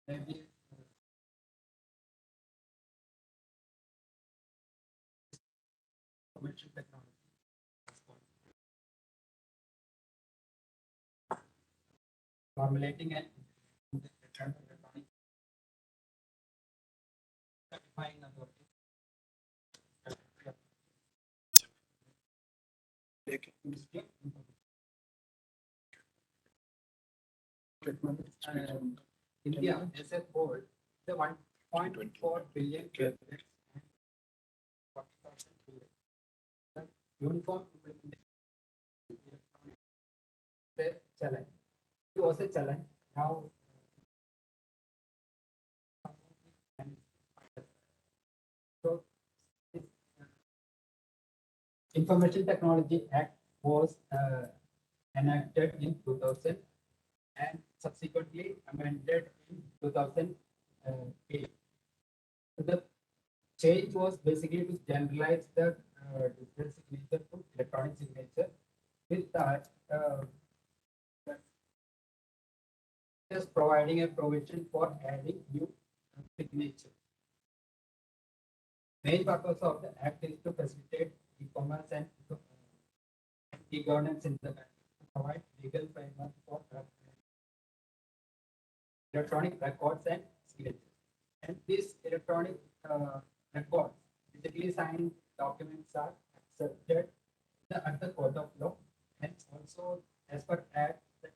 maybe information technology, formulating and return electronic certifying authority. India as a whole, the 1.4 billion cabinet and 40,000 uniform implementation challenge. It was a challenge. Now, so this Information Technology Act was enacted in 2000 and subsequently amended in 2008. So the change was basically to generalize the digital signature to electronic signature. With that, just providing a provision for adding new signatures. Main purpose of the act is to facilitate e-commerce and e-governance in the country, to provide legal framework for electronic records and signatures. And these electronic records, digitally signed documents are accepted at the court of law, and also as per Act, the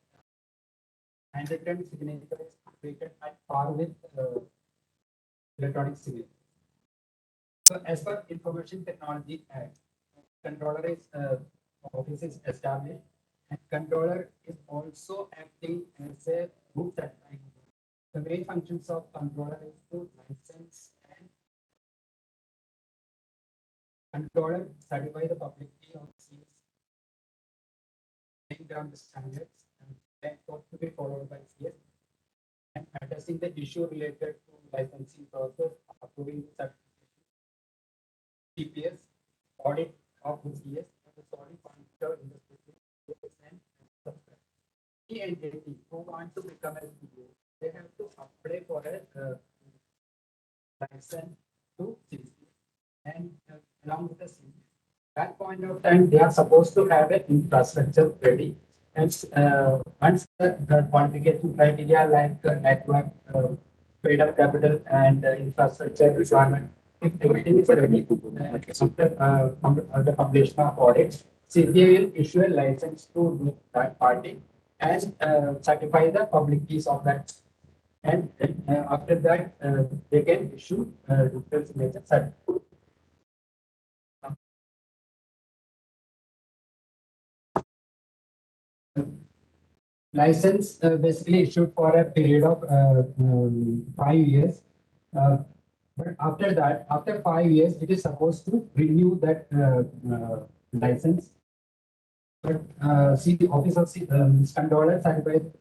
handwritten signature is treated at par with electronic signature. So as per Information Technology Act, controller is office is established, and controller is also acting as a group certifying. The main functions of controller is to license and controller certify the publicity of CS, laying down the standards and then to be followed by CS, and addressing the issue related to licensing process, approving the certification, TPS, audit of the CS, and the solid monitor in the specific and subscribe. Any entity who want to become a CA, they have to apply for a license to CC, and along with the CC. That point of time, they are supposed to have an infrastructure ready. And once the qualification criteria like network, paid up capital, and infrastructure requirement, if everything is ready, after the completion of audits, CPA will issue a license to that party and certify the public keys of that. And after that, they can issue digital signature certificate. License basically issued for a period of 5 years. Uh, but after that, after 5 years, it is supposed to renew that license. But see, the Office of Controller certified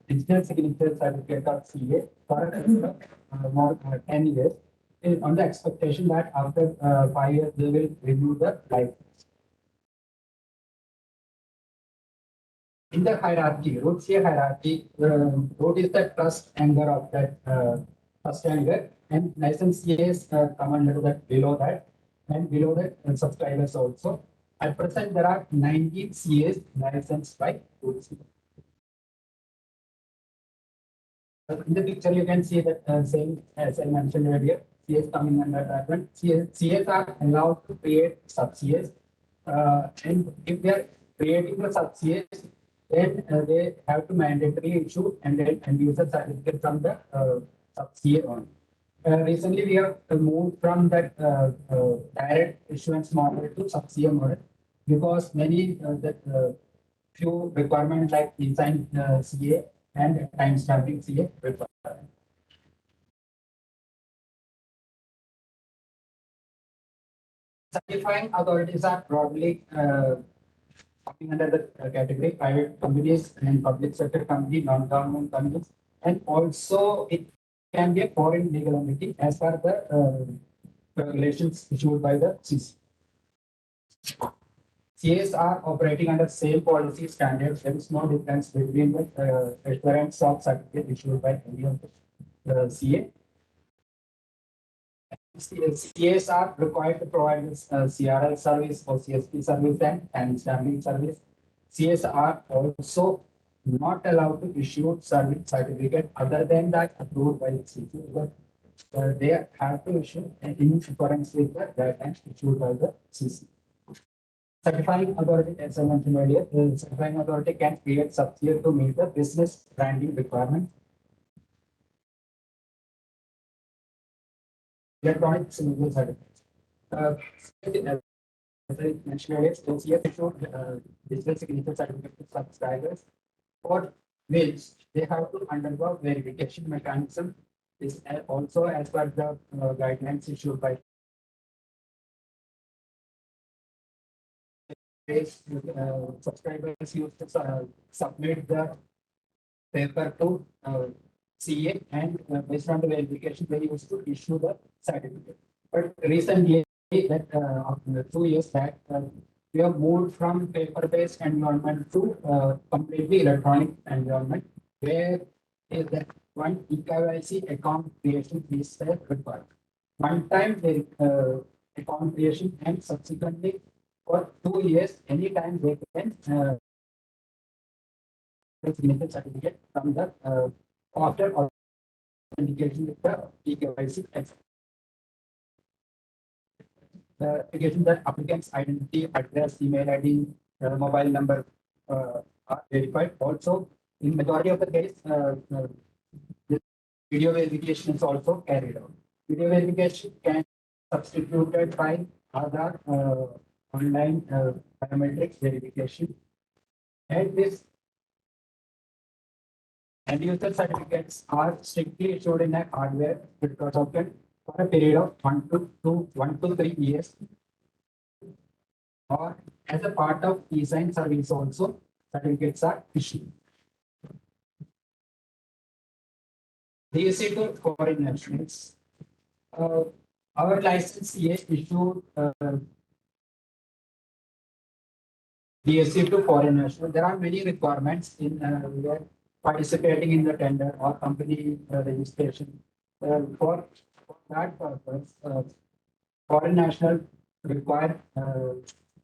digital signature certificate of CA for a period of more 10 years, on the expectation that after 5 years they will renew the license. In the hierarchy, root C hierarchy, root is the trust anchor of that trust anchor, and license CAs come under that below that, and below that subscribers also. At present, there are 19 CAs licensed by root C. In the picture, you can see that same as I mentioned earlier, CAs coming under that one. CAs are allowed to create sub CAs, and if they are creating the sub CAs, then they have to mandatorily issue and then end user certificate from the sub CA on. Recently, we have moved from that direct issuance model to sub CA model because many that few requirements like design CA and time stamping CA require. Certifying authorities are broadly coming under the category private companies and public sector company, non-government companies, and also it can be a foreign legal entity as per the regulations issued by the CC. CAs are operating under same policy standards. There is no difference between the assurance of certificate issued by any of them. CA. CAs are required to provide this CRL service or CSP service and time-stamping service. CAs are also not allowed to issue service certificate other than that approved by the CC, but they have to issue in accordance with the guidelines issued by the CC. Certifying authority, as I mentioned earlier, the certifying authority can create subsidiary to meet the business branding requirement. Electronic signature certificate. As I mentioned earlier, OCS issued digital signature certificate to subscribers for which they have to undergo verification mechanism. Is also as per the guidelines issued by subscribers used to submit the paper to CA and based on the verification they used to issue the certificate. But recently, that after 2 years back, we have moved from paper-based environment to completely electronic environment, where is that one eKYC account creation is required. One time account creation and subsequently for 2 years, anytime they can signature certificate from the after authentication with the eKYC indication that applicant's identity, address, email ID, mobile number are verified. Also, in majority of the case, this video verification is also carried out. Video verification can be substituted by other online biometrics verification. And this end user certificates are strictly issued in a hardware crypto token for a period of 1 to 3 years, or as a part of e-sign service also, certificates are issued. DSC to foreign nationals. Our license CA issued DSC to foreign national. There are many requirements in participating in the tender or company registration. For that purpose, foreign national require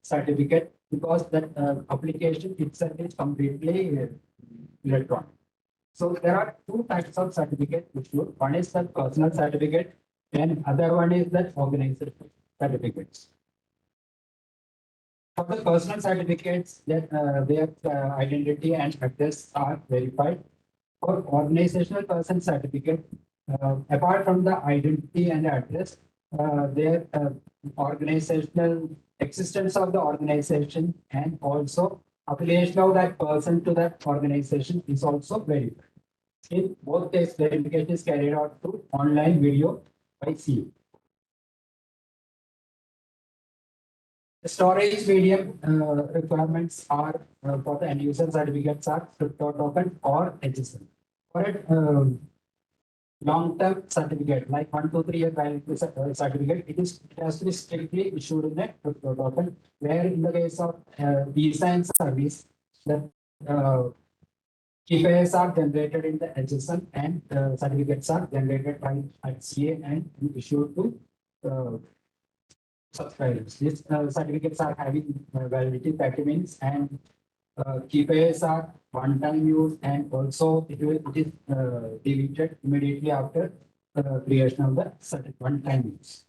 certificate because that application itself is completely electronic. So there are two types of certificate issued. One is the personal certificate and other one is the organization certificates. For the personal certificates, that their identity and address are verified. For organizational person certificate, apart from the identity and address, their organizational existence of the organization and also affiliation of that person to that organization is also verified. In both cases, verification is carried out through online video by CA. The storage medium requirements are for the end user certificates are crypto token or HSM. For a long-term certificate like 1 to 3 year validity certificate, it has to be strictly issued in a crypto token. Where in the case of e-sign service, the key pairs are generated in the HSM and certificates are generated by CA and issued to subscribers. These certificates are having validity 30 minutes and key pairs are one-time use and also it is deleted immediately after creation of the one-time use.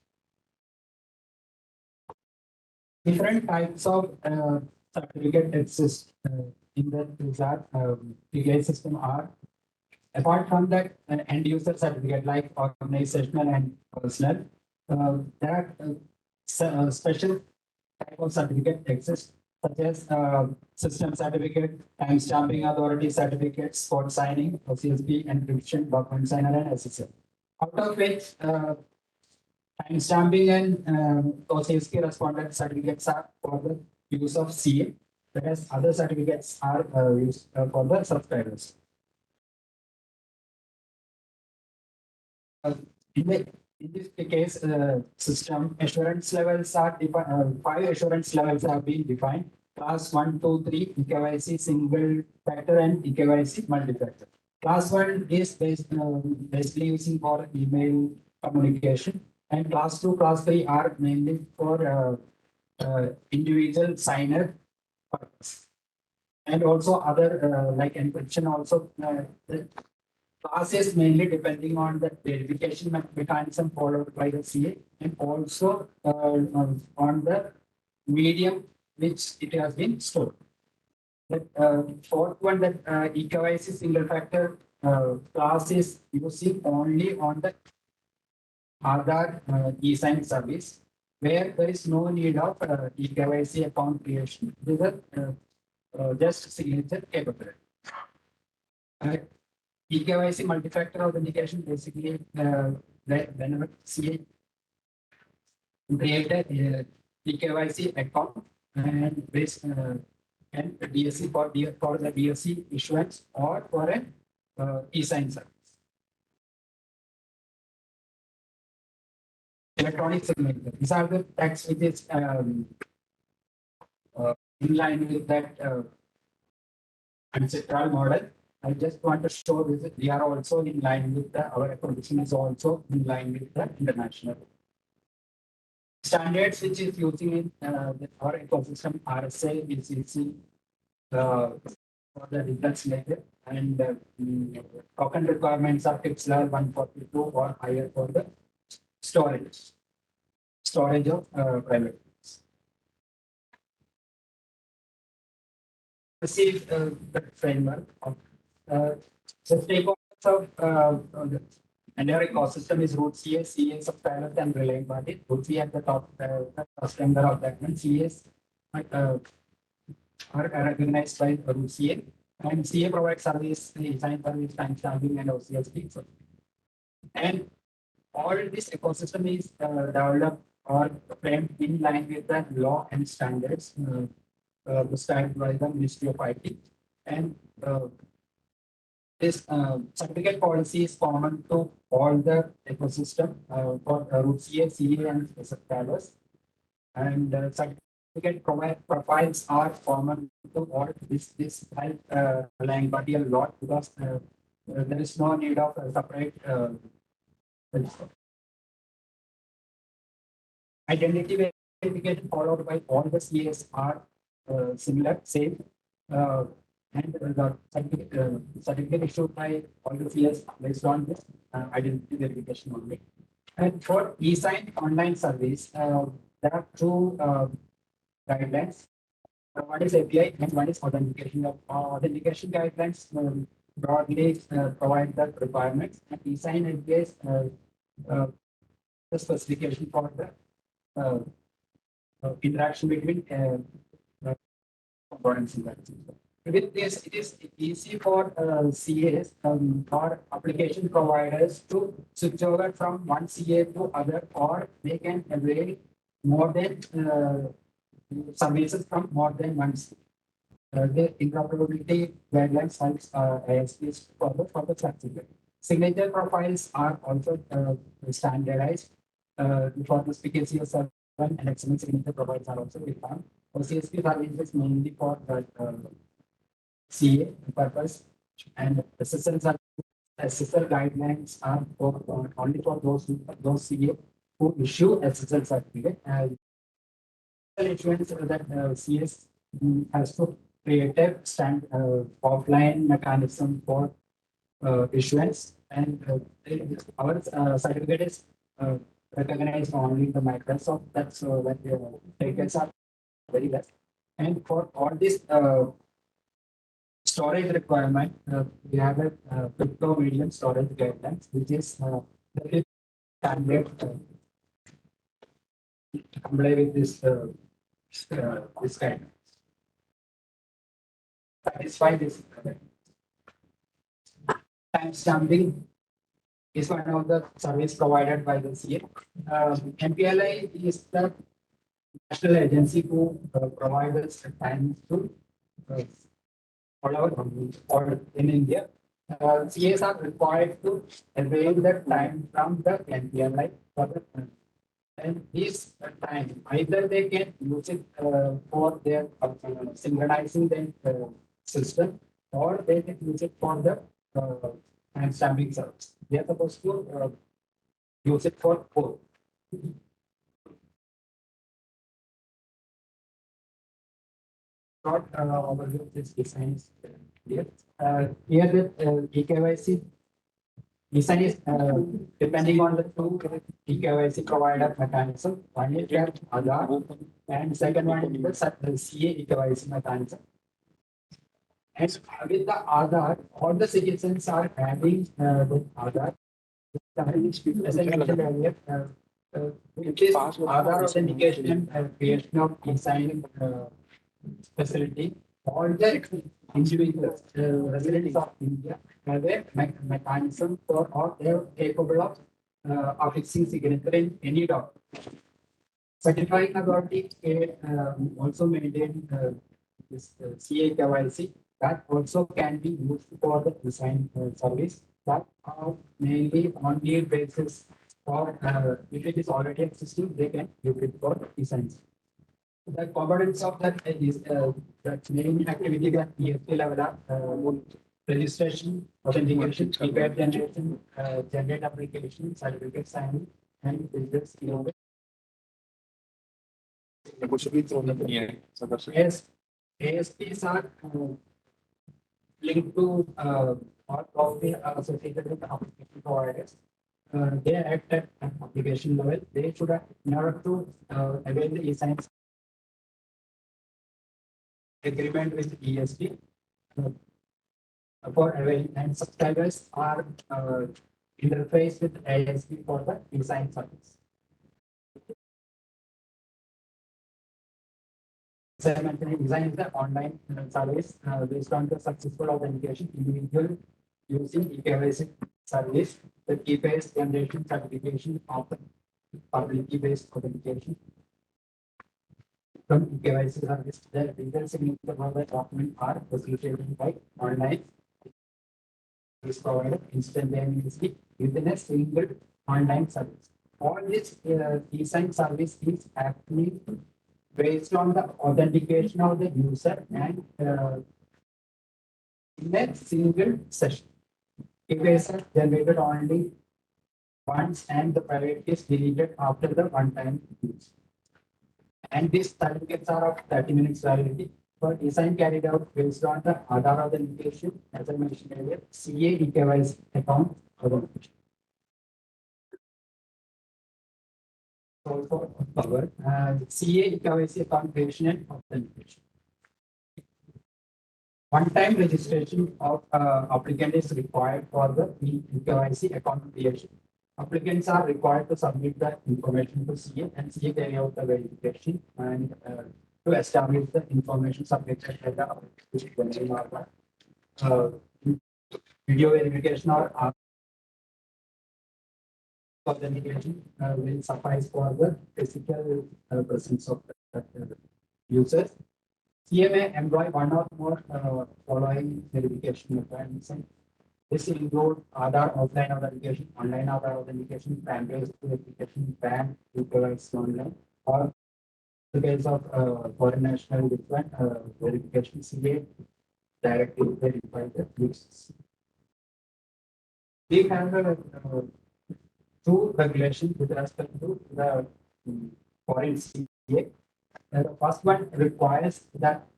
Different types of certificate exist in the result PKI system are apart from that end user certificate like organizational and personal. There are special type of certificate exist such as system certificate, time stamping authority certificate, spot signing, CSP, encryption, document signer, and SSL. Out of which time stamping and CSP respondent certificates are for the use of CA, whereas other certificates are used for the subscribers. In this case, system assurance levels are defined. 5 assurance levels have been defined: class 1, 2, 3, eKYC single factor, and eKYC multi-factor. Class one is basically using for email communication, and class two, class three are mainly for individual signer purpose. And also other like encryption also. The class is mainly depending on the verification mechanism followed by the CA, and also on the medium which it has been stored. The fourth one, that eKYC single factor class is using only on the Aadhaar e-sign service, where there is no need of eKYC account creation with a just signature capability. Uh, eKYC multi-factor authentication basically whenever CA create a eKYC account and this and DSC for the DSC issuance or for an e-sign service. Electronic signature. These are the tax which is in line with that ancestral model. I just want to show this. We are also in line with the, our acquisition is also in line with the international standards, which is using in our ecosystem RSA, ECC, for the results later, and token requirements are TIPS level 142 or higher for the storage of private keys. Receive the framework of the stakeholders of the entire ecosystem is root CA, CA subscribers and related party. Root CA at the top, the first member of that one. CAs uh, are recognized by root CA, and CA provides service, design service, time stamping, and OCSP. So, and all this ecosystem is developed or framed in line with the law and standards prescribed by the Ministry of IT. And this certificate policy is common to all the ecosystem for root CA, CA, and subscribers. And certificate profiles are common to all. This help align body a lot because there is no need of a separate identity verification followed by all the CAs are similar, same. Uh, and the certificate issued by all the CAs based on this identity verification only. And for e-sign online service, there are two guidelines. One is API and one is authentication. Authentication guidelines broadly provide the requirements, and e-sign APIs uh, the specification for the uh, interaction between components in that. With this, it is easy for CAs or application providers to switch over from one CA to other, or they can avail more than services from more than one CA. The interoperability guidelines helps ISPs for the certificate. Signature profiles are also standardized for the PKCO 7 and XML signature profiles are also defined. OCSP services mainly for the CA purpose, and SSL guidelines are only for those CA who issue SSL certificate. Issuance that CS has to create a offline mechanism for issuance, and our certificate is recognized only in the Microsoft. That's when the takers are very less. And for all this storage requirement, we have a crypto medium storage guidelines, which is very standard to comply with this kind. Satisfy this time stamping is one of the service provided by the CA. MPLI is the national agency who provides time to uh, all in India. CAs are required to avail the time from the MPLI for the and this time either they can use it for their synchronizing the system, or they can use it for the and stamping service. They are supposed to use it for both. Not overview of this design is here. Here the eKYC design is depending on the two eKYC provider mechanism. One is their Aadhaar and second one is the CA eKYC mechanism. And with the Aadhaar, all the citizens are having with Aadhaar. As I mentioned earlier, it is Aadhaar authentication and creation of e-signing facility. All the individuals, residents of India have a mechanism for or they are capable of affixing signature in any document. Certifying authority also maintain this CA KYC that also can be used for the design service that are mainly on need basis or if it is already existing, they can use it for designs. The components of that is the main activity that PFP level are registration, authentication, prepared generation, generate application, certificate signing, and business innovation. Yes, ASPs are linked to or probably associated with the application providers. They act at an application level. They should have, in order to avail the e-signs agreement with ESP for availing and subscribers are interface with ASP for the e-sign service. Design is the online service based on the successful authentication individual using eKYC service, the key-based generation certification of the publicly-based authentication. From eKYC service, the legal signature of the document are facilitated by online service provider instantaneously within a single online service. All this e-sign service is actually based on the authentication of the user and in a single session. If is generated only once and the private is deleted after the one-time use. And these certificates are of 30 minutes validity for design carried out based on the Aadhaar authentication, as I mentioned earlier, CA eKYC account authentication. Also cover CA eKYC account creation and authentication. One-time registration of applicant is required for the eKYC account creation. Applicants are required to submit the information to CA and CA carry out the verification and to establish the information submitted by the application. Video verification or authentication will suffice for the physical presence of the users. CA may employ one or more following verification mechanisms. This include Aadhaar offline authentication, online Aadhaar authentication, PAN-based verification, PAN eKYC online, or in the case of foreign national different verification, CA directly verify the users. We have two regulations with respect to the foreign CA. The first one requires that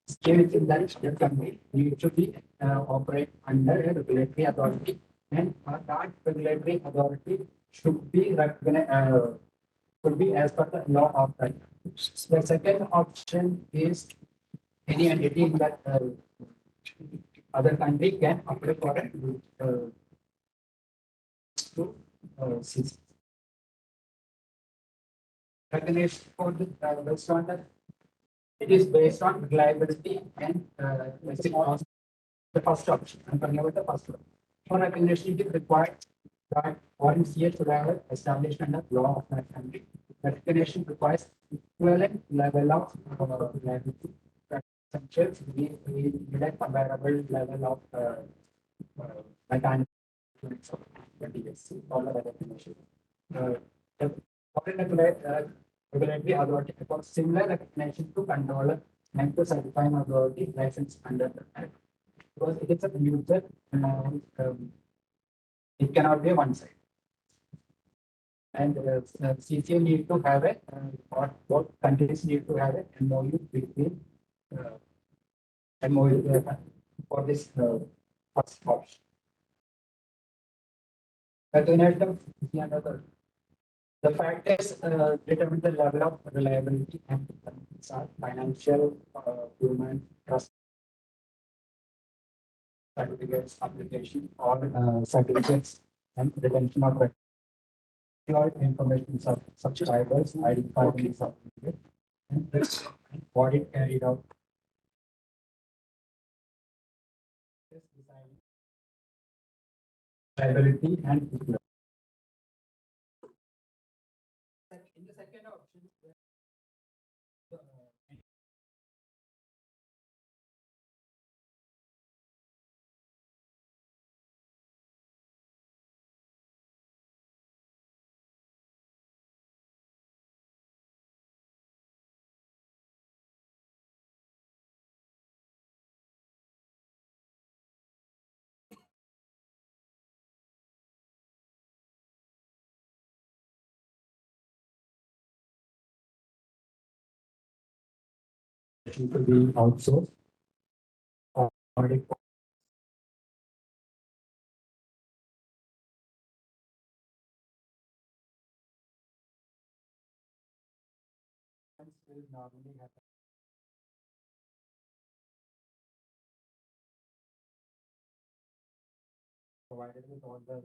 state in that country need to be operate under a regulatory authority, and that regulatory authority should be recognized, should be as per the law of that. The second option is any entity in that other country can apply for it to cease. Recognition for the based on the it is based on reliability and the first option. I'm talking about the first one. For recognition, it is required that foreign CA should have established under law of that country. Recognition requires equivalent level of reliability. Essentials, we need a comparable level of mechanical all the recognition. The foreign regulatory authority for similar recognition to controller and to certifying authority license under the act. because it is a user and it cannot be one side. And CCA need to have a or both countries need to have a MOU between uh, MOU for this first option. Continuation is another. The factors determine the level of reliability and dependence are financial, human, trust certificates, application, or certificates and retention of record information subscribers, identifying certificate, and this audit carried out. Liability and in the second option, it to be outsourced or audit plans will normally have provided with all the